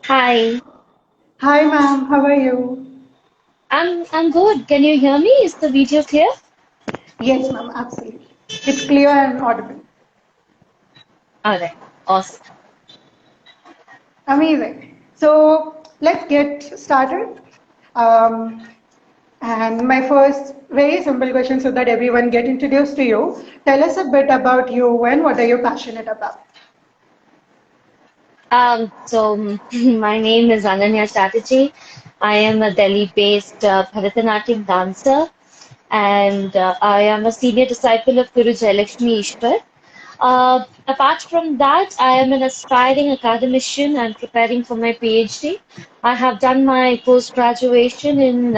Hi, Hi, ma'am. How are you? I'm good. Can you hear me? Is the video clear? Yes, ma'am. Absolutely. It's clear and audible. All right, awesome. Amazing. So let's get started. Um, and my first very simple question, so that everyone get introduced to you. Tell us a bit about you and what are you passionate about? My name is Anannya Chatterjee. I am a Delhi-based Bharatanatyam dancer, and I am a senior disciple of Guru Jayalakshmi Eshwar. Apart from that, I am an aspiring academician and preparing for my PhD. I have done my post-graduation in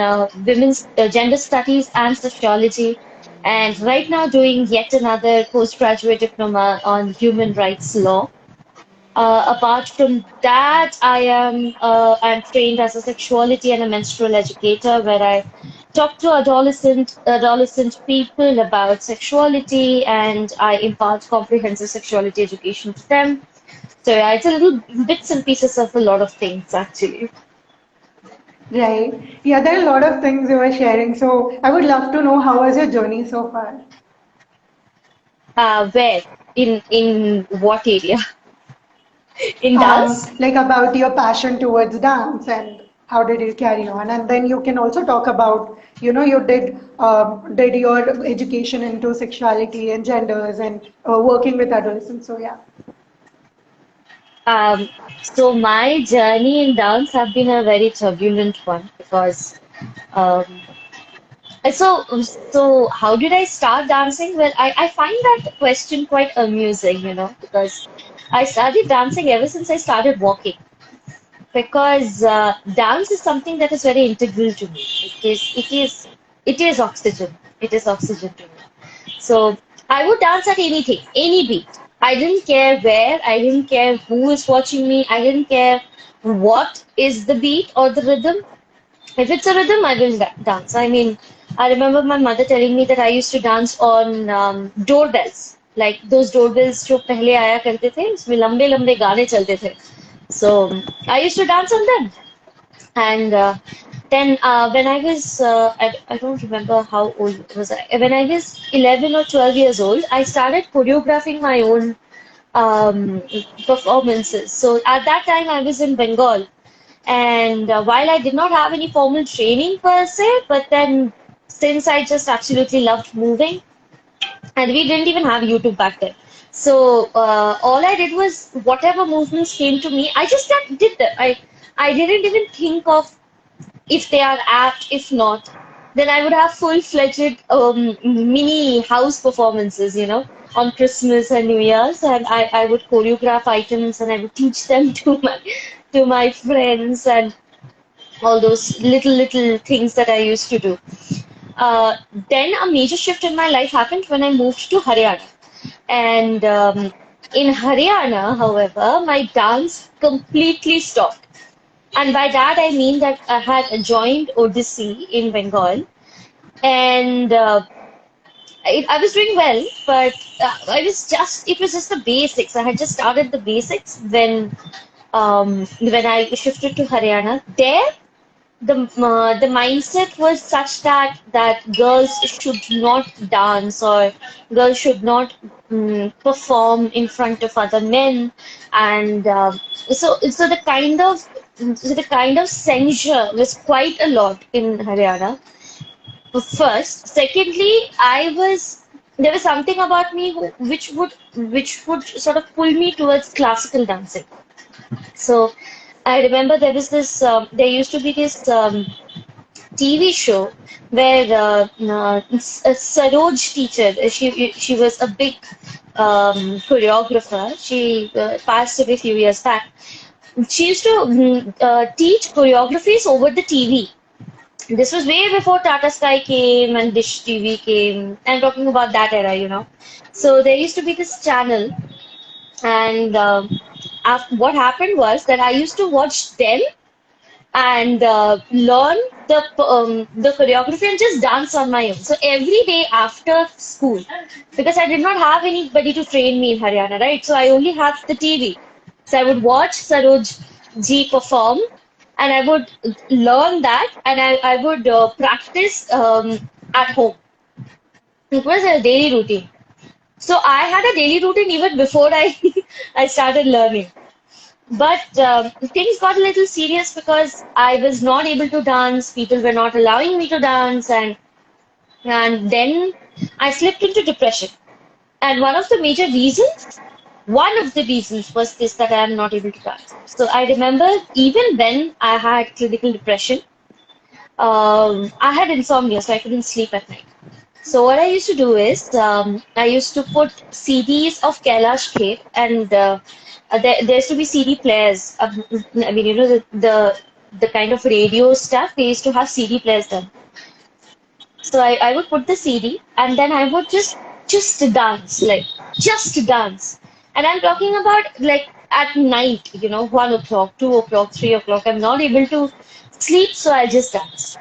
women's gender studies and sociology, and right now doing yet another postgraduate diploma on human rights law. Apart from that, I'm trained as a sexuality and a menstrual educator, where I talk to adolescent people about sexuality, and I impart comprehensive sexuality education to them. So yeah, it's a little bits and pieces of a lot of things actually. Right. Yeah, there are a lot of things you were sharing. So I would love to know how was your journey so far? Where in what area? In dance? Like about your passion towards dance and how did it carry on, and then you can also talk about you did your education into sexuality and genders and working with adolescents. So yeah. Um, so my journey in dance have been a very turbulent one because um, so how did I start dancing? Well, I find that question quite amusing, because I started dancing ever since I started walking. Because dance is something that is very integral to me. It is oxygen. It is oxygen to me. So I would dance at anything, any beat. I didn't care where, I didn't care who is watching me, I didn't care what is the beat or the rhythm. If it's a rhythm, I will dance. I mean, I remember my mother telling me that I used to dance on doorbells, like those doorbells जो पहले आया करते थे, उसमें लंबे लंबे गाने चलते थे. So I used to dance on them. And then when I was, I don't remember how old was I. When I was 11 or 12 years old, I started choreographing my own performances. So at that time, I was in Bengal. And while I did not have any formal training per se, but then since I just absolutely loved moving, and we didn't even have YouTube back then. So all I did was whatever movements came to me, I just did them. I didn't even think of if they are apt, if not, then I would have full-fledged mini house performances, on Christmas and New Year's, and I would choreograph items and I would teach them to my friends and all those little things that I used to do. Uh, then a major shift in my life happened when I moved to Haryana. And in Haryana, however, my dance completely stopped. And by that, I mean that I had joined Odissi in Bengal. And I was doing well, but it was just the basics. I had just started the basics when I shifted to Haryana. There, the mindset was such that girls should not dance or girls should not perform in front of other men, and so the kind of censure was quite a lot in Haryana. First, secondly, there was something about me which would sort of pull me towards classical dancing. So I remember there used to be this TV show where Saroj teacher, she was a big choreographer. She passed away a few years back. She used to teach choreographies over the TV. This was way before Tata Sky came and Dish TV came. I'm talking about that era. So there used to be this channel, and what happened was that I used to watch them and learn the choreography and just dance on my own. So every day after school, because I did not have anybody to train me in Haryana, right? So I only had the TV. So I would watch Saroj G perform, and I would learn that, and I would practice at home. It was a daily routine. So I had a daily routine even before I I started learning. But things got a little serious because I was not able to dance. People were not allowing me to dance, and then I slipped into depression. And one of the reasons was this, that I am not able to dance. So I remember even when I had clinical depression, I had insomnia, so I couldn't sleep at night. So what I used to do is I used to put CDs of Kalakshetra, and there used to be CD players. I mean, the kind of radio stuff, they used to have CD players then. So I would put the CD, and then I would just dance, like just dance. And I'm talking about like at night, 1 o'clock, 2 o'clock, 3 o'clock. I'm not able to sleep, so I just dance.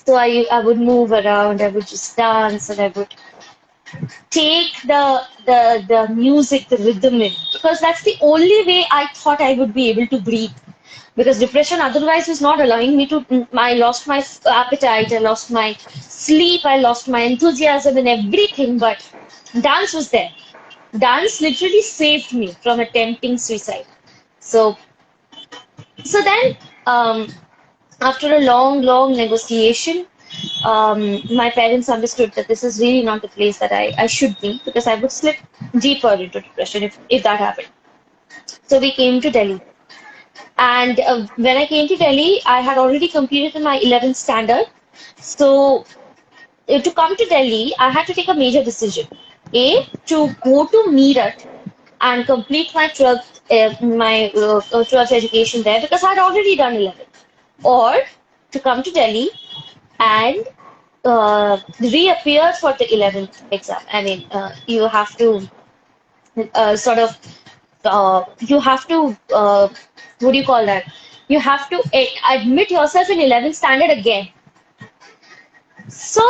So I would move around, I would just dance, and I would take the music, the rhythm in, because that's the only way I thought I would be able to breathe. Because depression otherwise was not allowing me to. I lost my appetite, I lost my sleep, I lost my enthusiasm and everything. But dance was there. Dance literally saved me from attempting suicide. So, so then, after a long negotiation, my parents understood that this is really not the place that I should be, because I would slip deeper into depression if that happened. So we came to Delhi. And when I came to Delhi, I had already completed my 11th standard. So to come to Delhi, I had to take a major decision. A, to go to Meerut and complete my 12th education there, because I had already done 11th. Or to come to Delhi and reappear for the 11th exam. I mean, you have to you have to, what do you call that? You have to admit yourself in 11th standard again. So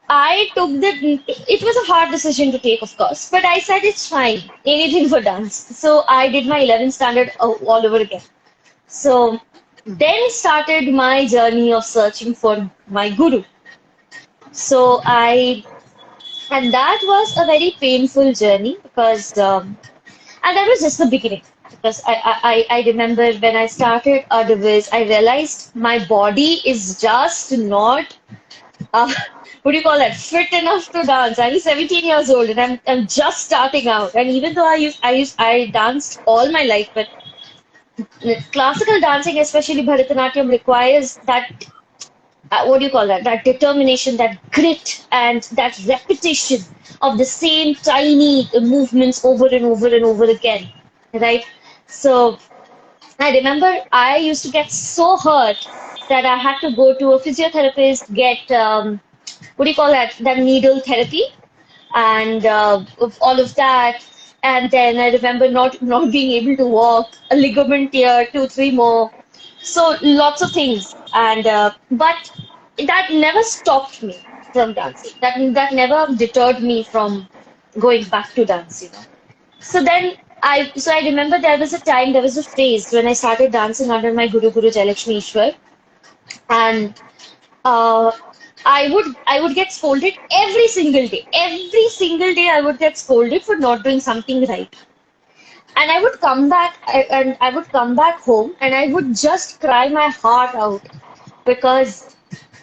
I took it was a hard decision to take, of course, but I said it's fine, anything for dance. So I did my 11th standard all over again. So then started my journey of searching for my guru. So and that was a very painful journey, because, and that was just the beginning. Because I remember when I started Adolescent, I realized my body is just not, uh, what do you call that, fit enough to dance. I was 17 years old, and I'm just starting out. And even though I danced all my life, but classical dancing, especially Bharatanatyam, requires that, what do you call that? That determination, that grit, and that repetition of the same tiny movements over and over and over again, right? So I remember I used to get so hurt that I had to go to a physiotherapist, get, what do you call that? That needle therapy, and of all of that. And then I remember not being able to walk, a ligament tear, two, three more. So lots of things, and but that never stopped me from dancing. That never deterred me from going back to dance. So I remember there was a phase when I started dancing under my Guru Jayalakshmi Eshwar, and uh, I would get scolded every single day. Every single day I would get scolded for not doing something right. And I would come back home, and I would just cry my heart out, because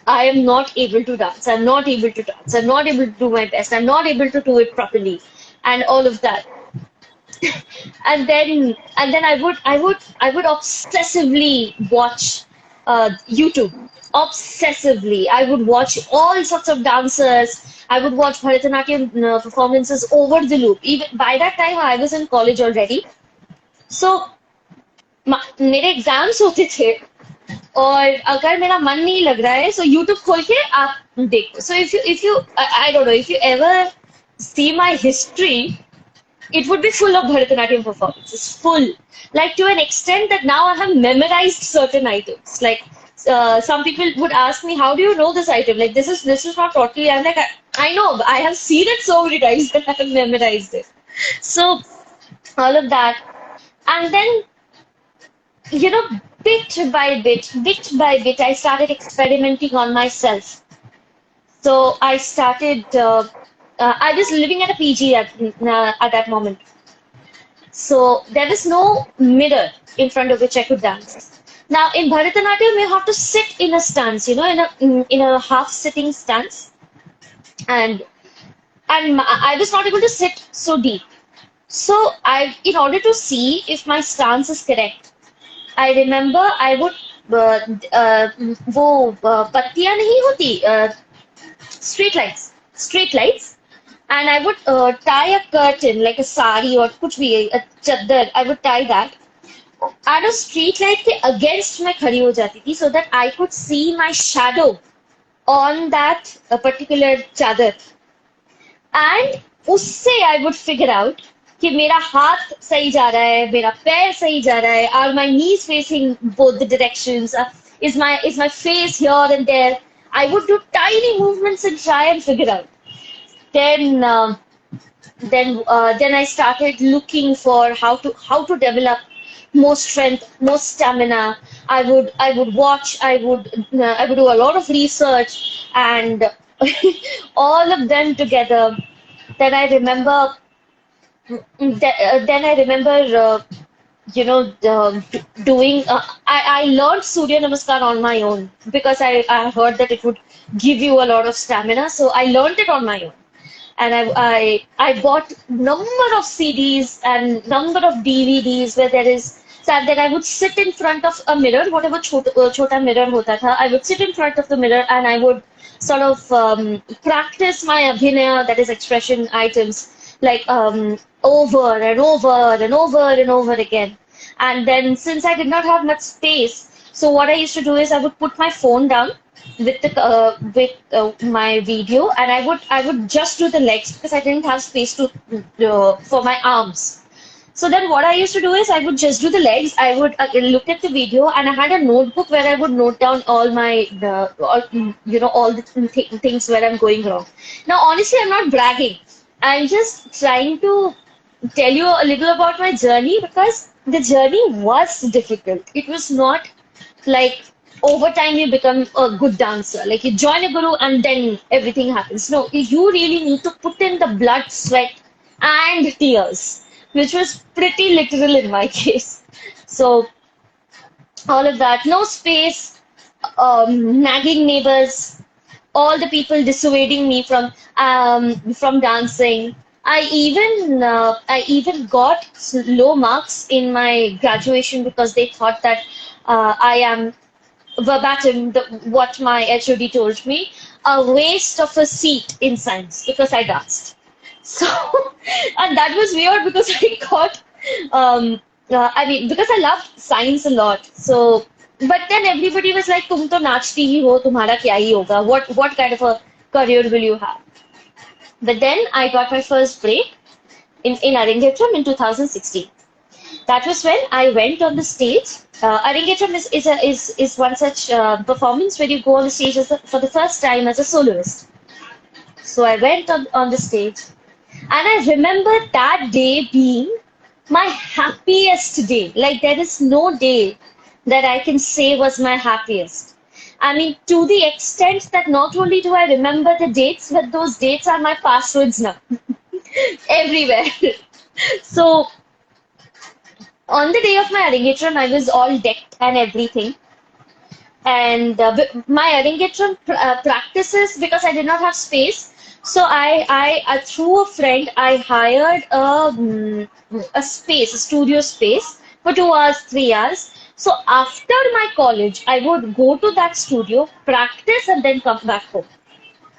I am not able to dance. I'm not able to dance. I'm not able to do my best. I'm not able to do it properly, and all of that. And then I would obsessively watch YouTube. Obsessively, I would watch all sorts of dancers. I would watch Bharatanatyam performances over the loop. Even by that time, I was in college already. So मेरे exams होते थे, और अगर मेरा मन नहीं लग रहा है, so YouTube खोल के आप देखो. So if you I don't know if you ever see my history, it would be full of Bharatanatyam performances, full, like to an extent that now I have memorized certain items. Like some people would ask me, "How do you know this item? Like this is not totally." I'm like, I know, I have seen it so many times that I have memorized it. So all of that, and then bit by bit, I started experimenting on myself. So I started. I was living at a PG at that moment. So there was no mirror in front of which I could dance. Now in Bharatanatyam, you have to sit in a stance, in a half sitting stance, and I was not able to sit so deep. So in order to see if my stance is correct, I remember I would वो पत्तियां नहीं होती street lights, and I would tie a curtain like a sari or कुछ भी a chaddar. I would tie that and a street light के against मैं खड़ी हो जाती थी so that I could see my shadow on that particular चादर. And उससे आई वुड फिगर आउट कि मेरा हाथ सही जा रहा है, मेरा पैर सही जा रहा है, are my knees facing both the directions, is my face here and there. I would do tiny movements and try and figure out. Then then I started looking for how to develop more strength, more stamina. I would watch. I would do a lot of research, and all of them together. Then I remember. Then I remember. Doing. I learned Surya Namaskar on my own because I heard that it would give you a lot of stamina. So I learned it on my own, and I bought number of CDs and number of DVDs where there is. So that I would sit in front of a mirror, whatever chota mirror hota tha, I would sit in front of the mirror and I would sort of practice my abhinaya, that is expression items, like over and over and over and over again. And then since I did not have much space, so what I used to do is I would put my phone down with my video, and I would just do the legs because I didn't have space to for my arms. So then what I used to do is I would just do the legs. I would look at the video, and I had a notebook where I would note down all my, all the things where I'm going wrong. Now, honestly, I'm not bragging. I'm just trying to tell you a little about my journey because the journey was difficult. It was not like over time you become a good dancer. Like you join a guru and then everything happens. No, you really need to put in the blood, sweat, and tears, which was pretty literal in my case. So all of that, no space, nagging neighbors, all the people dissuading me from dancing. I even got low marks in my graduation because they thought that I am verbatim what my HOD told me, a waste of a seat in science because I danced. So, and that was weird because I got, because I loved science a lot. So, but then everybody was like, "तुम तो नाचती ही हो, तुम्हारा क्या ही होगा? What kind of a career will you have?" But then I got my first break in Arangetram in 2016. That was when I went on the stage. Arangetram is one such performance where you go on the stage for the first time as a soloist. So I went on the stage, and I remember that day being my happiest day. Like there is no day that I can say was my happiest. I mean, to the extent that not only do I remember the dates, but those dates are my passwords now, everywhere. So on the day of my Arangetram, I was all decked and everything. And my Arangetram practices, because I did not have space. So I through a friend, I hired a space, a studio space for 2 hours, 3 hours. So after my college, I would go to that studio, practice, and then come back home.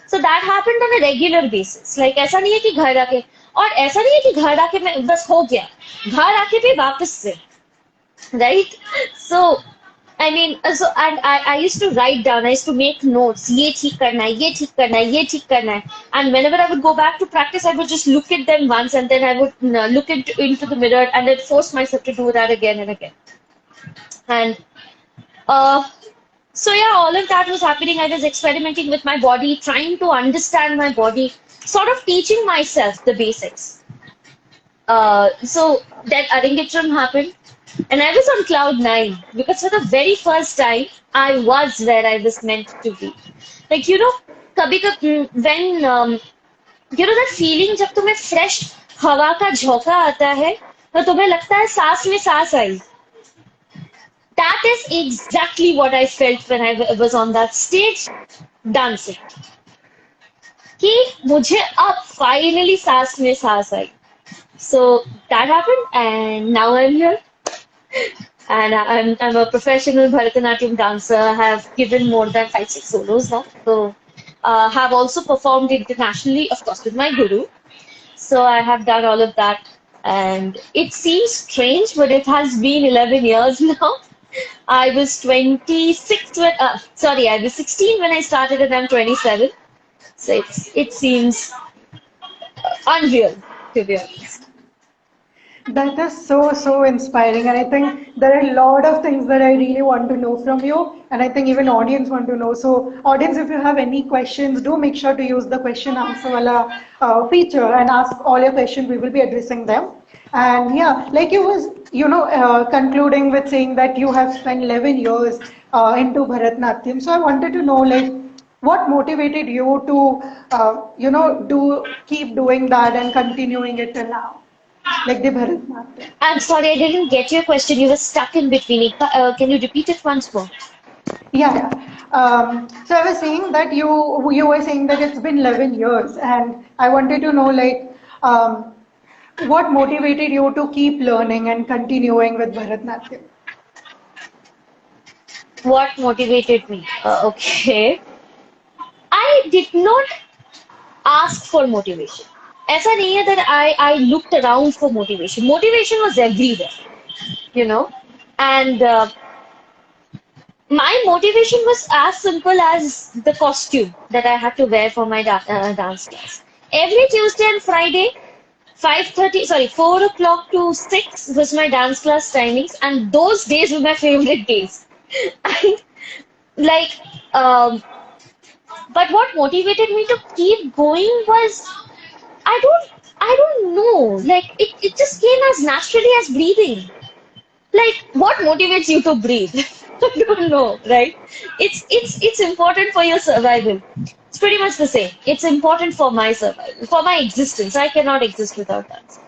So that happened on a regular basis. Like ऐसा नहीं है कि घर आके, और ऐसा नहीं है कि घर आके मैं बस हो गया, घर आके भी वापस से, right? So I mean, and I used to write down, I used to make notes, ये ठीक करना है, ये ठीक करना है, ये ठीक करना है. And whenever I would go back to practice, I would just look at them once, and then I would look into the mirror and then force myself to do that again and again. And so yeah, all of that was happening. I was experimenting with my body, trying to understand my body, sort of teaching myself the basics. So that Arangetram happened. And I was on cloud nine because for the very first time, I was where I was meant to be. Like, कभी कभी when that feeling जब तुम्हें fresh हवा का झोंका आता है तो तुम्हें लगता है सांस में सांस आई. That is exactly what I felt when I was on that stage dancing. कि मुझे अब finally सांस में सांस आई. So that happened, and now I'm here. And I'm a professional Bharatanatyam dancer. I have given more than 5, 6 solos now. So have also performed internationally, of course, with my guru. So I have done all of that. And it seems strange, but it has been 11 years now. I was 26 when, sorry, I was 16 when I started and I'm 27. So it seems unreal, to be honest. That is so, so inspiring. And I think there are a lot of things that I really want to know from you. And I think even audience want to know. So audience, if you have any questions, do make sure to use the question answer wala, feature and ask all your questions. We will be addressing them. And yeah, like you was, concluding with saying that you have spent 11 years into Bharatanatyam. So I wanted to know, like, what motivated you to, keep doing that and continuing it till now? Like the Bharatanatyam. I'm sorry, I didn't get your question. You were stuck in between. Can you repeat it once more? Yeah, yeah. So I was saying that you were saying that it's been 11 years, and I wanted to know like what motivated you to keep learning and continuing with Bharatanatyam. What motivated me? Okay. I did not ask for motivation. ऐसा नहीं है that I looked around for motivation. Motivation was everywhere, you know. And my motivation was as simple as the costume that I had to wear for my dance class. Every Tuesday and Friday, 5:30, sorry, 4 o'clock to 6 was my dance class timings, and those days were my favorite days. And like, but what motivated me to keep going was I don't know. Like it just came as naturally as breathing. Like what motivates you to breathe? I don't know, right? It's important for your survival. It's pretty much the same. It's important for my survival, for my existence. I cannot exist without that.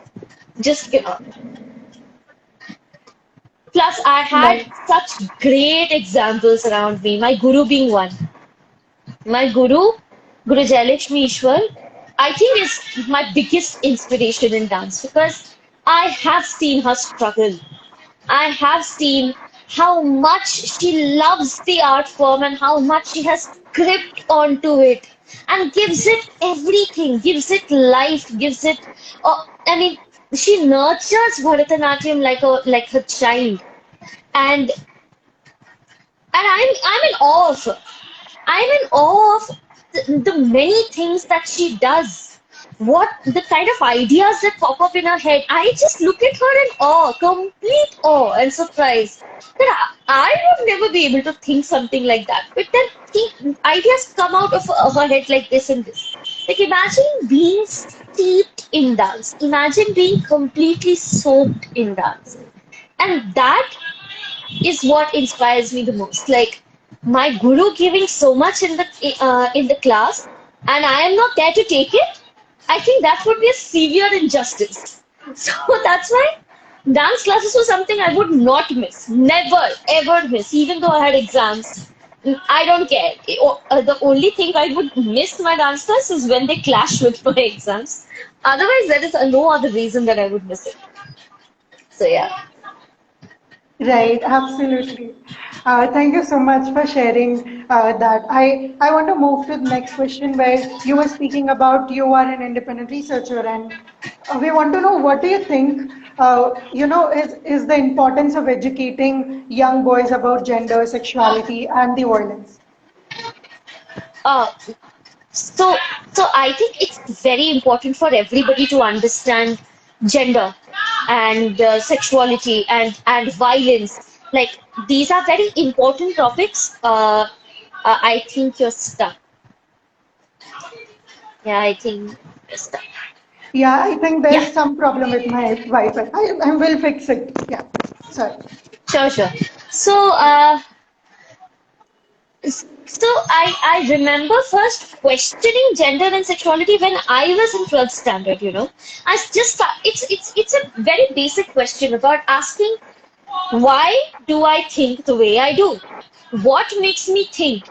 Just cannot. Plus, I had Right. such great examples around me. My guru being one. My Guru Jayalakshmi Eshwar, I think is my biggest inspiration in dance because I have seen her struggle. I have seen how much she loves the art form and how much she has gripped onto it and gives it everything, gives it life, gives it. I mean, she nurtures Bharatanatyam like her child, and I'm in awe of her. I'm in awe of the many things that she does. What the kind of ideas that pop up in her head. I just look at her in awe, complete awe and surprise. That I would never be able to think something like that. But then ideas come out of her head like this and this. Like imagine being steeped in dance. Imagine being completely soaked in dance. And that is what inspires me the most. Like my guru giving so much in the class, and I am not there to take it. I think that would be a severe injustice. So that's why dance classes was something I would not miss, never ever miss, even though I had exams. I don't care. The only thing I would miss my dance class is when they clash with my exams. Otherwise, there is no other reason that I would miss it. So yeah. Right, absolutely. Thank you so much for sharing that. I want to move to the next question where you were speaking about you are an independent researcher and we want to know what do you think, is the importance of educating young boys about gender, sexuality, and the violence? Uh, So, so I think it's very important for everybody to understand gender and sexuality and violence. Like these are very important topics. I think you're stuck. Yeah, I think you're stuck. Yeah, I think Yeah, there's some problem with my Wi-Fi. I will fix it. Yeah, sorry. sure, sure. So, I remember first questioning gender and sexuality when I was in 12th standard, you know. It's a very basic question about asking why do I think the way I do? What makes me think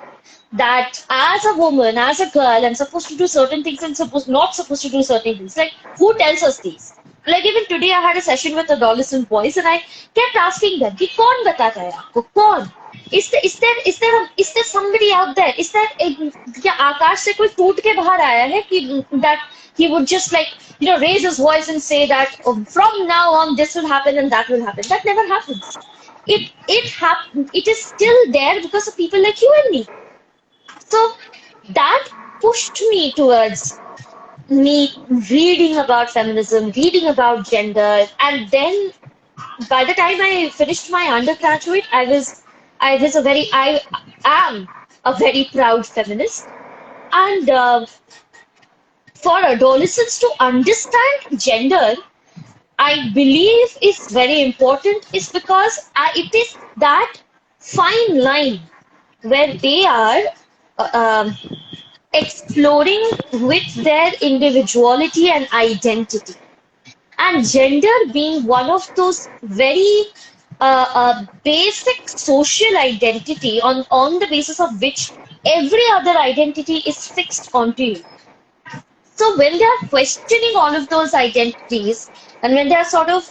that as a woman, as a girl, I'm supposed to do certain things and not supposed to do certain things? Like, who tells us these? Like, even today, I had a session with adolescent boys, and I kept asking them, "कि कौन बताता है आपको? कौन? Is there somebody out there? Is there क्या आकाश से कोई टूट के बाहर आया है कि that he would just like raise his voice and say that oh, from now on this will happen and that will happen? That never happens. It is still there because of people like you and me. So that pushed me towards me reading about feminism, reading about gender, and then by the time I finished my undergraduate, I am a very proud feminist. And for adolescents to understand gender, I believe is very important, is because it is that fine line where they are uh, um, exploring with their individuality and identity. And gender being one of those very basic social identity on the basis of which every other identity is fixed onto you. So when they are questioning all of those identities and when they are sort of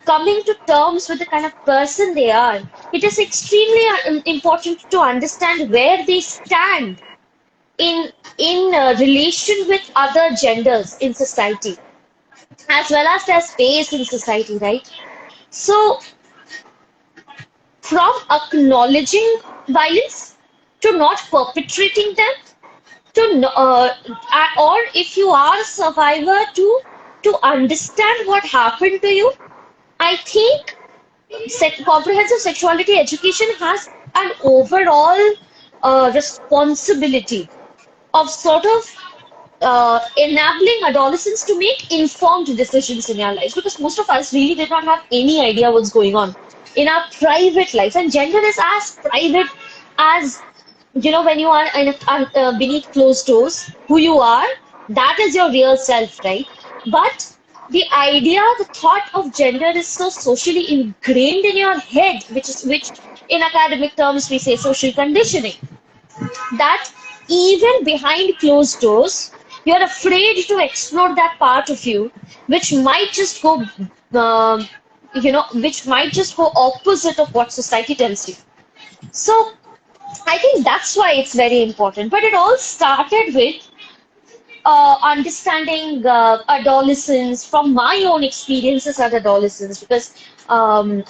coming to terms with the kind of person they are, it is extremely important to understand where they stand in relation with other genders in society, as well as their space in society, right? So, from acknowledging violence to not perpetrating them, or if you are a survivor, to understand what happened to you, I think comprehensive sexuality education has an overall responsibility of sort of enabling adolescents to make informed decisions in their lives, because most of us really did not have any idea what's going on in our private life, and gender is as private as when you are beneath closed doors. Who you are, that is your real self, right? But the thought of gender is so socially ingrained in your head, which in academic terms we say social conditioning, that even behind closed doors, you're afraid to explore that part of you, which might just go, um, which might just go opposite of what society tells you. So I think that's why it's very important. But it all started with understanding adolescence from my own experiences as adolescence, because um,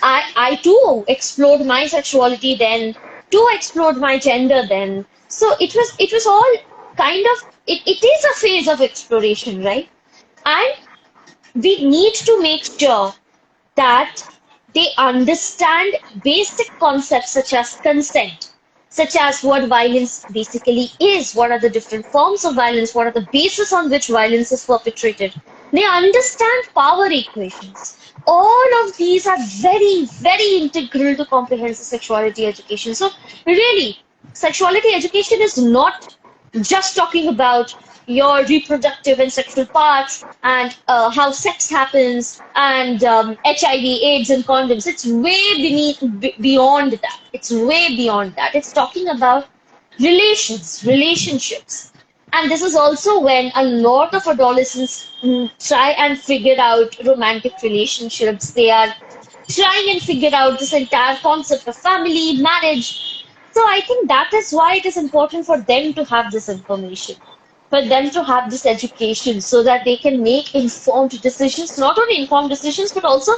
I too explored my sexuality then, too explored my gender then. So it was all kind of it is a phase of exploration, right? And we need to make sure that they understand basic concepts such as consent, such as what violence basically is, what are the different forms of violence, what are the bases on which violence is perpetrated. They understand power equations. All of these are very, very integral to comprehensive sexuality education. So, really, sexuality education is not just talking about your reproductive and sexual parts and how sex happens and HIV, AIDS, and condoms. It's way beyond that. It's way beyond that. It's talking about relationships. And this is also when a lot of adolescents try and figure out romantic relationships. They are trying and figure out this entire concept of family, marriage. So I think that is why it is important for them to have this information, for them to have this education so that they can make informed decisions, not only informed decisions, but also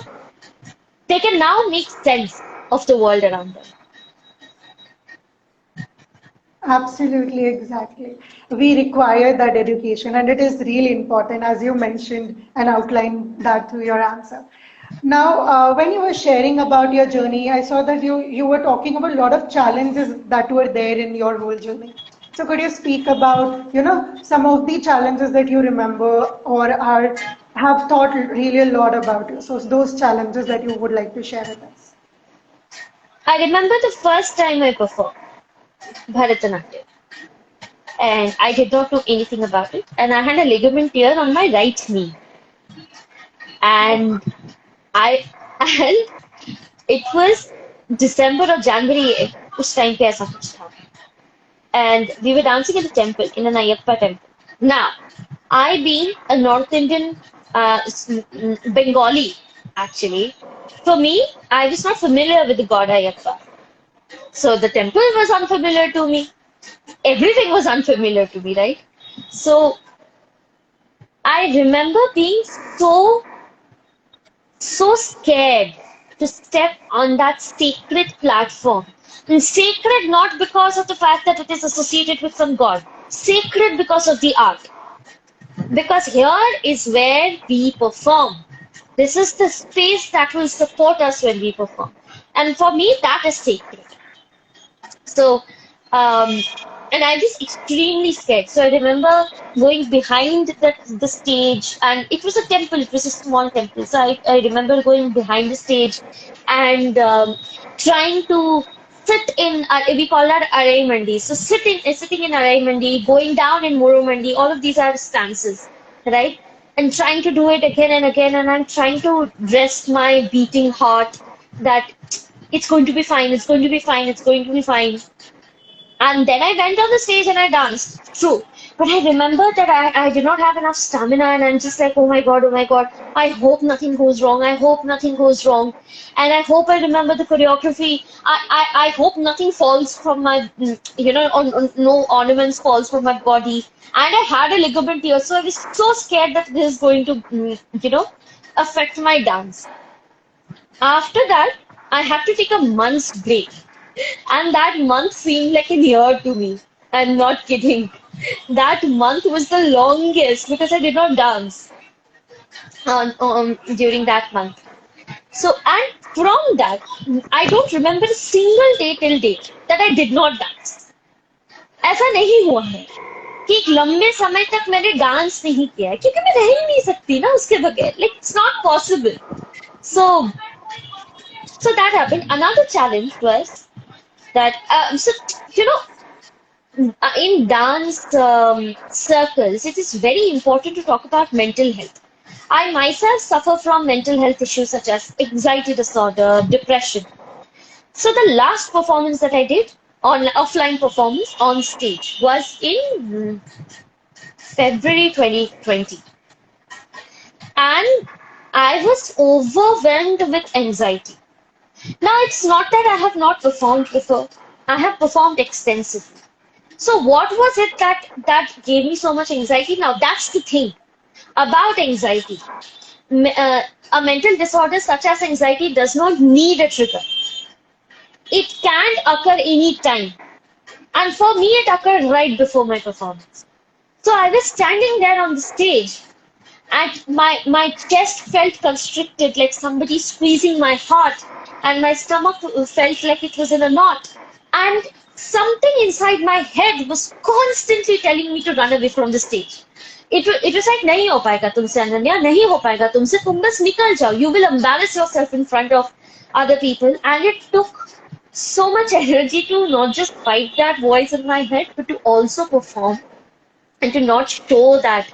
they can now make sense of the world around them. Absolutely, exactly. We require that education, and it is really important, as you mentioned and outlined that through your answer. Now, when you were sharing about your journey, I saw that you were talking about a lot of challenges that were there in your whole journey. So could you speak about, some of the challenges that you remember or are have thought really a lot about you? So those challenges that you would like to share with us. I remember the first time I performed Bharatanatyam, and I did not know anything about it, and I had a ligament tear on my right knee, and I and it was December or January उस time पे ऐसा कुछ था, and we were dancing in the temple in an Ayyappa temple. Now, I being a North Indian Bengali actually, for me I was not familiar with the god Ayyappa, so the temple was unfamiliar to me. Everything was unfamiliar to me, right? So I remember being so scared to step on that sacred platform. And sacred not because of the fact that it is associated with some god, sacred because of the art. Because here is where we perform. This is the space that will support us when we perform. And for me, that is sacred. So, um, and I was extremely scared. So I remember going behind the stage, and it was a temple, it was a small temple. So I remember going behind the stage and trying to sit in, we call that Arai Mandi. So sitting in Arai Mandi, going down in Moro Mandi, all of these are stances, right? And trying to do it again and again, and I'm trying to rest my beating heart that it's going to be fine, it's going to be fine, it's going to be fine. And then I went on the stage and I danced. True. But I remember that I did not have enough stamina and I'm just like, oh my God, I hope nothing goes wrong. I hope nothing goes wrong. And I hope I remember the choreography. I hope nothing falls from my, no ornaments falls from my body. And I had a ligament here, so I was so scared that this is going to, affect my dance. After that, I had to take a month's break. And that month seemed like an year to me. I'm not kidding. That month was the longest because I did not dance during that month. So, and from that, I don't remember a single day till date that I did not dance. ऐसा नहीं हुआ है कि एक लंबे समय तक मैंने डांस नहीं किया है क्योंकि मैं रह ही नहीं सकती ना उसके बगैर. Like it's not possible. So, so that happened. Another challenge was that in dance circles, it is very important to talk about mental health. I myself suffer from mental health issues such as anxiety disorder, depression. So the last performance that I did, on offline performance on stage, was in February 2020, and I was overwhelmed with anxiety. Now, it's not that I have not performed before. I have performed extensively. So what was it that gave me so much anxiety? Now, that's the thing about anxiety. A mental disorder such as anxiety does not need a trigger. It can occur any time. And for me, it occurred right before my performance. So I was standing there on the stage and my chest felt constricted, like somebody squeezing my heart, and my stomach felt like it was in a knot. And something inside my head was constantly telling me to run away from the stage. It was like, नहीं हो पाएगा तुमसे अनन्या, नहीं हो पाएगा तुमसे, तुम बस निकल जाओ. You will embarrass yourself in front of other people. And it took so much energy to not just fight that voice in my head, but to also perform and to not show that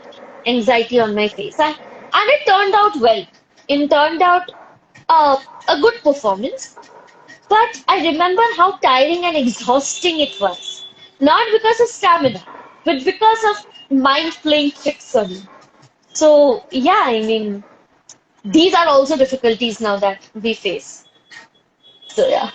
anxiety on my face. And it turned out well. It turned out a good performance. But I remember how tiring and exhausting it was. Not because of stamina, but because of mind playing tricks on me. So, yeah, I mean, these are also difficulties now that we face. So, yeah.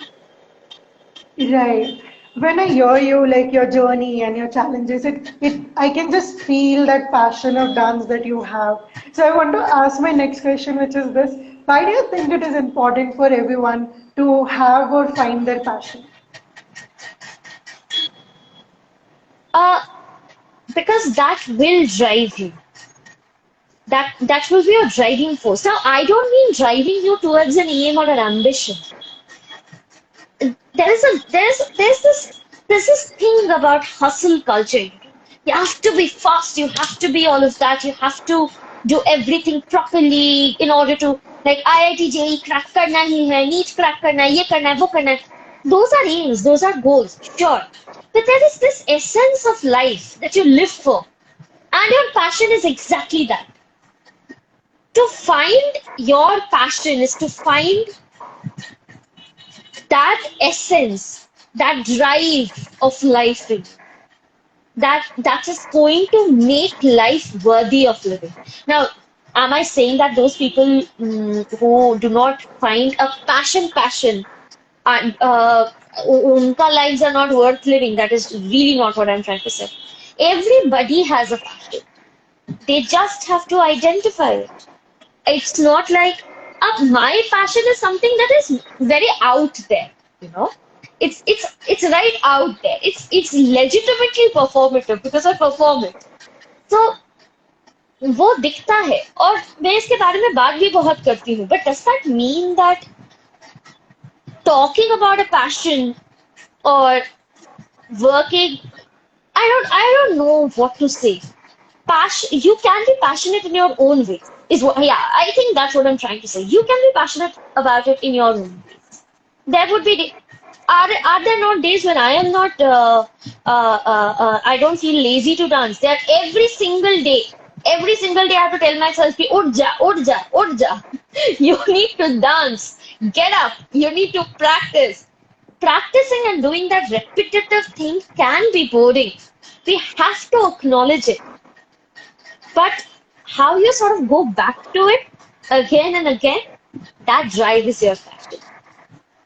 Right. When I hear you, like your journey and your challenges, I can just feel that passion of dance that you have. So I want to ask my next question, which is this: why do you think it is important for everyone to have or find their passion? Uh, because that will drive you. That will be your driving force. Now, I don't mean driving you towards an aim or an ambition. There's this There's this thing about hustle culture. You have to be fast, you have to be all of that, you have to do everything properly in order to, like IIT JEE crack karna hi hai, NEET crack karna hai, ye karna hai, wo karna hai. Those are aims, those are goals, sure. But there is this essence of life that you live for. And your passion is exactly that. To find your passion is to find that essence, that drive of life in you, that is going to make life worthy of living. Now, am I saying that those people who do not find a passion and unka lives are not worth living? That is really not what I'm trying to say. Everybody has a passion. They just have to identify it. It's not like my passion is something that is very out there, you know. It's right out there. It's legitimately performative because I perform it. So वो दिखता है और मैं इसके बारे में बात भी बहुत करती हूँ. But does that mean that talking about a passion or working, I don't know what to say. Passion, you can be passionate in your own way. Is what, yeah, I think that's what I'm trying to say. You can be passionate about it in your own way. There would be are there not days when I am not I don't feel lazy to dance? There every single day. Every single day I have to tell myself, "Ki, ud ja, ud ja, ud ja." You need to dance. Get up. You need to practice. Practicing and doing that repetitive thing can be boring. We have to acknowledge it. But how you sort of go back to it again and again, that drive is your passion.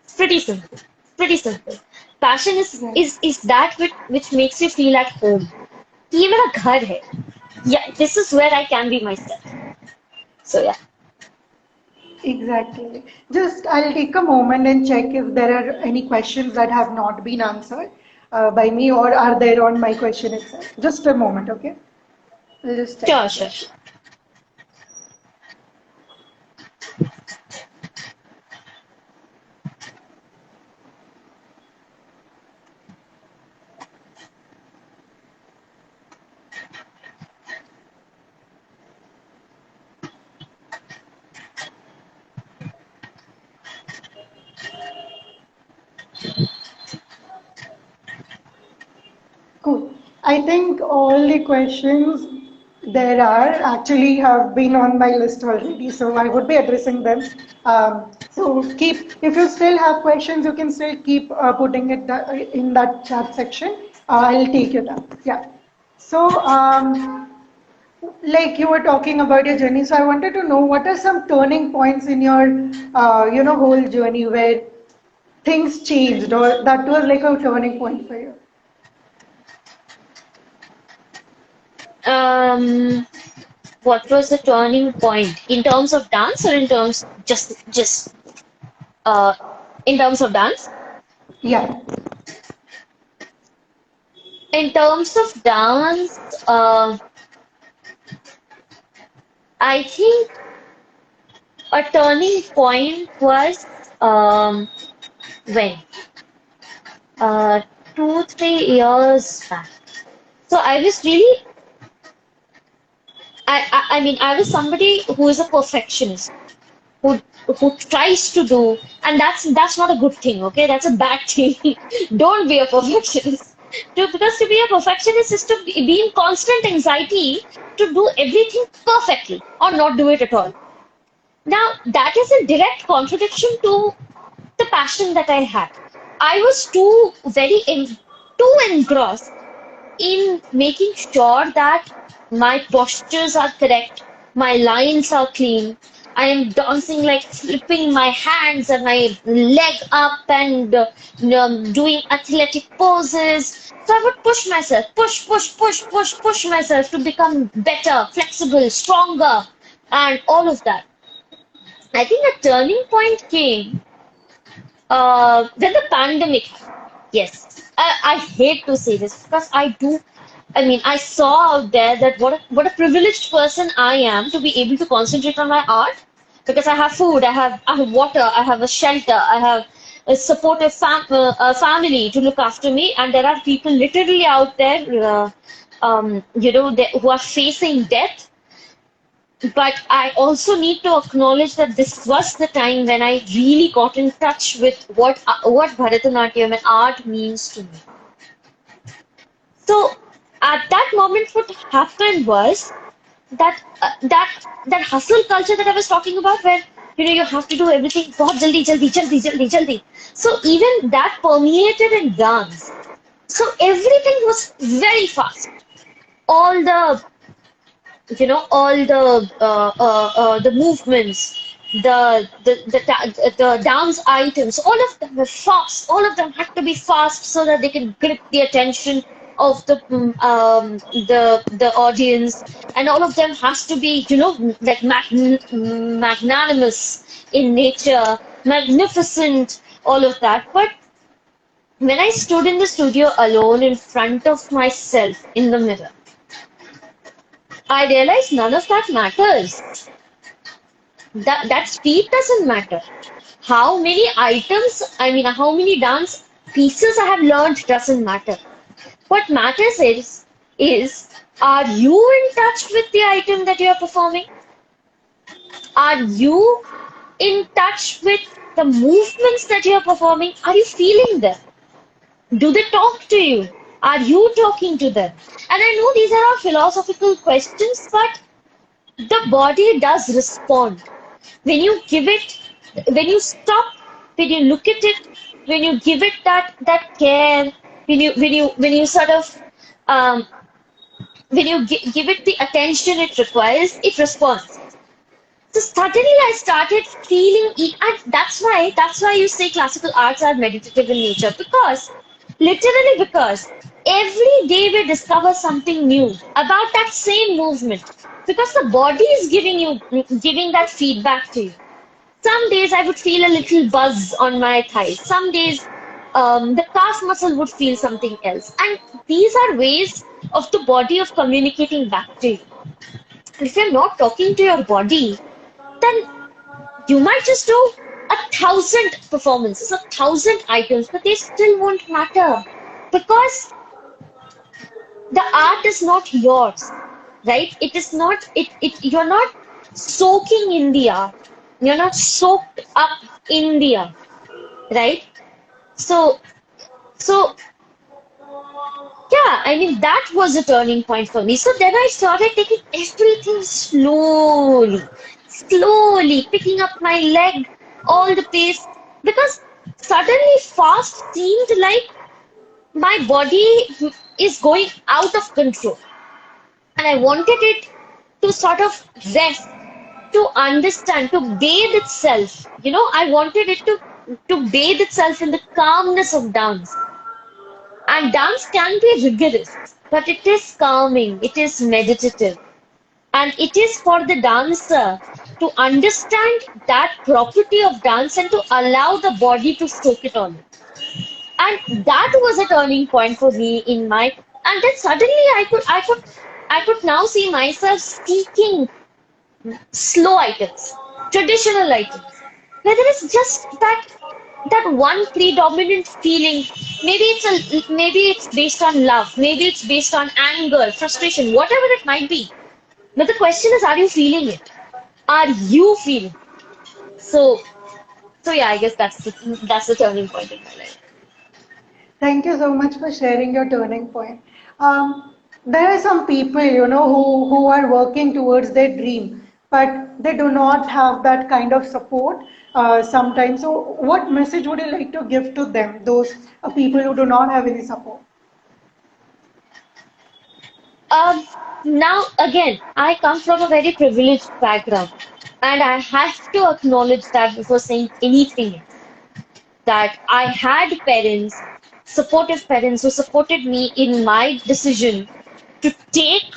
It's pretty simple. Pretty simple. Passion Right. is that which makes you feel at home. ये मेरा घर है. Yeah, this is where I can be myself. So yeah. Exactly. Just I'll take a moment and check if there are any questions that have not been answered by me or are there on my question itself. Just a moment, okay? I'll just check Sure, that. sure, sure. Cool. I think all the questions there are actually have been on my list already, so I would be addressing them. So keep, if you still have questions, you can still keep putting it in that chat section. I'll take it up. Yeah. So, like you were talking about your journey, so I wanted to know what are some turning points in your, whole journey where things changed or that was like a turning point for you. Um, what was the turning point in terms of dance or in terms just uh in terms of dance? Yeah. In terms of dance, I think a turning point was when uh 2 3 years back. So I was really I mean I was somebody who is a perfectionist who tries to do, and that's not a good thing, okay? That's a bad thing. Don't be a perfectionist. Because to be a perfectionist is to be in constant anxiety to do everything perfectly or not do it at all. Now, that is a direct contradiction to the passion that I had. I was too engrossed in making sure that my postures are correct, my lines are clean. I am dancing like flipping my hands and my leg up and doing athletic poses. So I would push myself, push myself to become better, flexible, stronger, and all of that. I think a turning point came then the pandemic happened. Yes, I hate to say this because I do. I mean, I saw out there that what a privileged person I am to be able to concentrate on my art because I have food, I have water, I have a shelter, I have a supportive family to look after me, and there are people literally out there, who are facing death. But I also need to acknowledge that this was the time when I really got in touch with what Bharatanatyam and art means to me. So at that moment, what happened was that hustle culture that I was talking about, where you have to do everything बहुत जल्दी जल्दी जल्दी जल्दी जल्दी. So even that permeated in dance. So everything was very fast. All the movements, the dance items, all of them were fast. All of them had to be fast so that they can grip the attention of the audience, and all of them has to be like magnanimous in nature, magnificent, all of that. But when I stood in the studio alone in front of myself in the mirror, I realized none of that matters. That speed doesn't matter. How many items, I mean, how many dance pieces I have learned doesn't matter. What matters is are you in touch with the item that you are performing? Are you in touch with the movements that you are performing? Are you feeling them? Do they talk to you? Are you talking to them? And I know these are all philosophical questions, but the body does respond. When you give it, when you stop, when you look at it, when you give it that care, when you sort of um, when you give it the attention it requires, it responds. So suddenly I started feeling it, and that's why you say classical arts are meditative in nature, because literally because every day we discover something new about that same movement, because the body is giving that feedback to you. Some days I would feel a little buzz on my thighs. Some days the calf muscle would feel something else. And these are ways of the body of communicating back to you. If you're not talking to your body, then you might just do 1,000 performances, 1,000 items, but they still won't matter because the art is not yours, right? It is not, you're not soaking in the art. You're not soaked up in the art, right? So, so yeah, I mean, that was a turning point for me. So then I started taking everything slowly, slowly, picking up my leg, all the pace, because suddenly fast seemed like my body is going out of control. And I wanted it to sort of rest, to understand, to bathe itself. I wanted it to bathe itself in the calmness of dance. And dance can be rigorous, but it is calming, it is meditative, and it is for the dancer to understand that property of dance and to allow the body to soak it on. And that was a turning point for me in my. And then suddenly I could now see myself seeking slow items, traditional items, where there is just that one predominant feeling. Maybe it's based on love, maybe it's based on anger, frustration, whatever it might be. But the question is, are you feeling it? Are you feeling it? So so yeah, I guess that's the turning point in my life. Thank you so much for sharing your turning point. There are some people, who are working towards their dream, but they do not have that kind of support sometimes. So, what message would you like to give to them, those people who do not have any support? Um, Now, again, I come from a very privileged background, and I have to acknowledge that before saying anything else, that I had parents, supportive parents, who supported me in my decision to take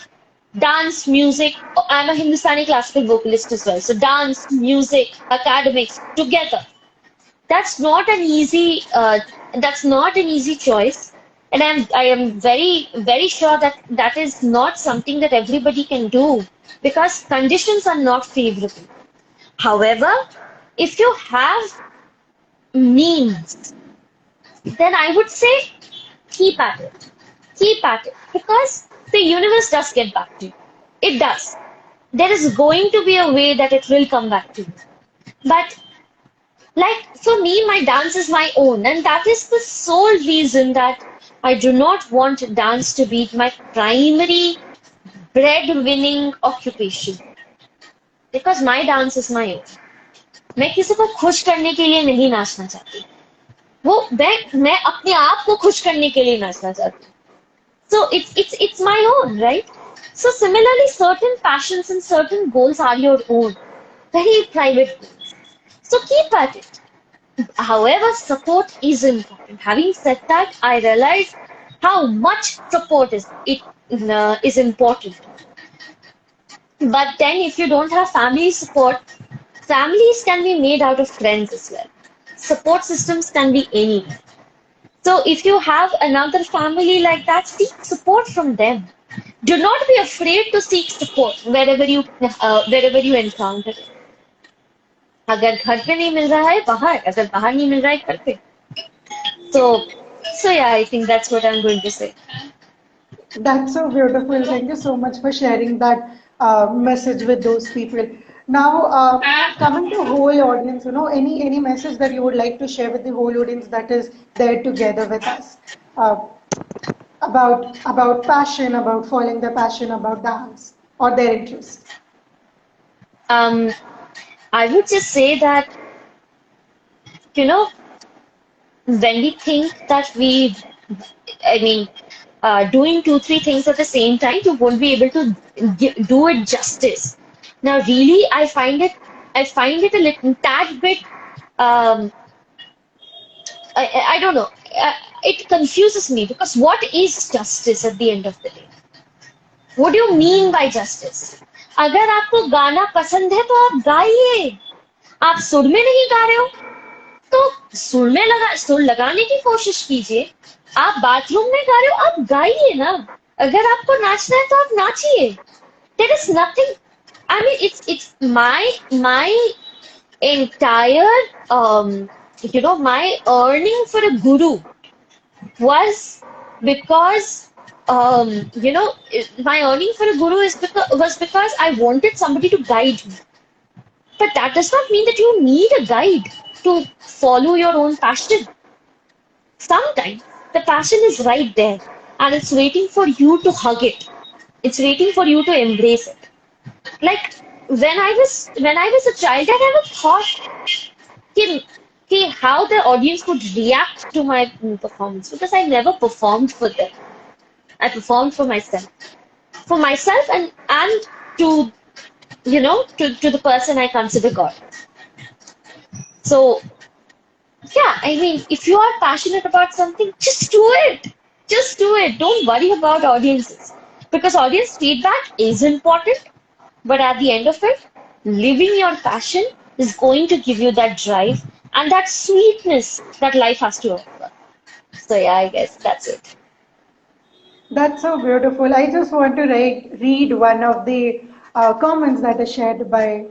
dance, music. I'm a Hindustani classical vocalist as well, so dance, music, academics together. That's not an easy. That's not an easy choice, and I am very sure that that is not something that everybody can do because conditions are not favorable. However, if you have means, then I would say keep at it. Keep at it. Because the universe does get back to you. It does. There is going to be a way that it will come back to you. But like for me, my dance is my own, and that is the sole reason that I do not want dance to be my primary bread-winning occupation. Because my dance is my own. मैं किसी को खुश करने के लिए नहीं नाचना चाहती. वो मैं अपने आप को खुश करने के लिए नाचना चाहती हूँ. So it's my own, right? So similarly, certain passions and certain goals are your own, very private goals. So keep at it. However, support is important. Having said that, I realize how much support is important. But then, if you don't have family support, families can be made out of friends as well. Support systems can be anywhere. So if you have another family like that, seek support from them. Do not be afraid to seek support wherever you encounter it. अगर घर पे नहीं मिल रहा है बाहर, अगर बाहर नहीं मिल रहा है घर पे. So, so yeah, I think that's what I'm going to say. That's so beautiful. Thank you so much for sharing that message with those people. Now, coming to whole audience, any message that you would like to share with the whole audience that is there together with us uh, about passion, about following their passion, about dance or their interest. Um, I would just say that, you know, when we think that I mean, doing two, three things at the same time, you won't be able to do it justice. Now, really, I find it a little tad bit, um, I don't know, it confuses me because what is justice at the end of the day? What do you mean by justice? अगर आपको गाना पसंद है तो आप गाइए. आप सुर में नहीं गा रहे हो तो सुर लगाने की कोशिश कीजिए. आप बाथरूम में गा रहे हो आप गाइए ना. अगर आपको नाचना है तो आप नाचिए. There is nothing. I mean, it's my entire my earning for a guru was because my earning for a guru was because I wanted somebody to guide me. But that does not mean that you need a guide to follow your own passion. Sometimes the passion is right there and it's waiting for you to hug it. It's waiting for you to embrace it. Like when I was a child, I never thought how the audience would react to my performance because I never performed for them. I performed for myself and to to the person I consider God. So yeah, I mean, if you are passionate about something, just do it. Just do it. Don't worry about audiences because audience feedback is important. But at the end of it, living your passion is going to give you that drive and that sweetness that life has to offer. So yeah, I guess that's it. That's so beautiful. I just want to read one of the comments that is shared by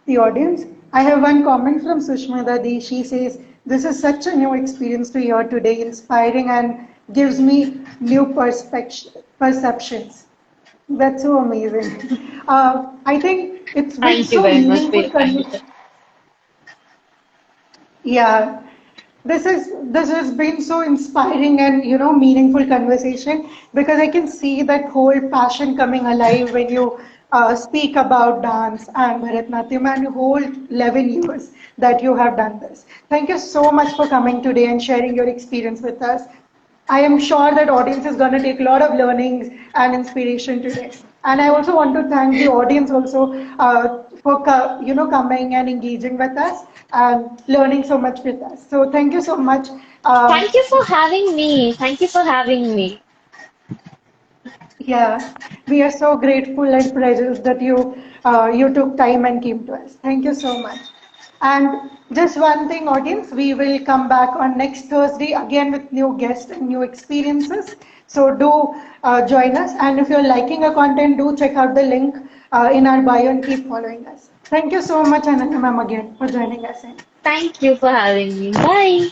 the audience. I have one comment from Sushma Dadi. She says, "This is such a new experience to hear today, inspiring and gives me new perceptions." That's so amazing. I think it's been Thank you so very much for meaningful. your kind words. Yeah, this has been so inspiring and meaningful conversation because I can see that whole passion coming alive when you speak about dance and Bharatanatyam and whole 11 years that you have done this. Thank you so much for coming today and sharing your experience with us. I am sure that audience is going to take a lot of learnings and inspiration today. And I also want to thank the audience also for coming and engaging with us and learning so much with us. So thank you so much. Thank you for having me. Thank you for having me. Yeah, we are so grateful and pleased that you took time and came to us. Thank you so much. And just one thing, audience, we will come back on next Thursday again with new guests and new experiences. So do join us. And if you're liking our content, do check out the link in our bio and keep following us. Thank you so much, Anannya ma'am, again for joining us in. Thank you for having me. Bye.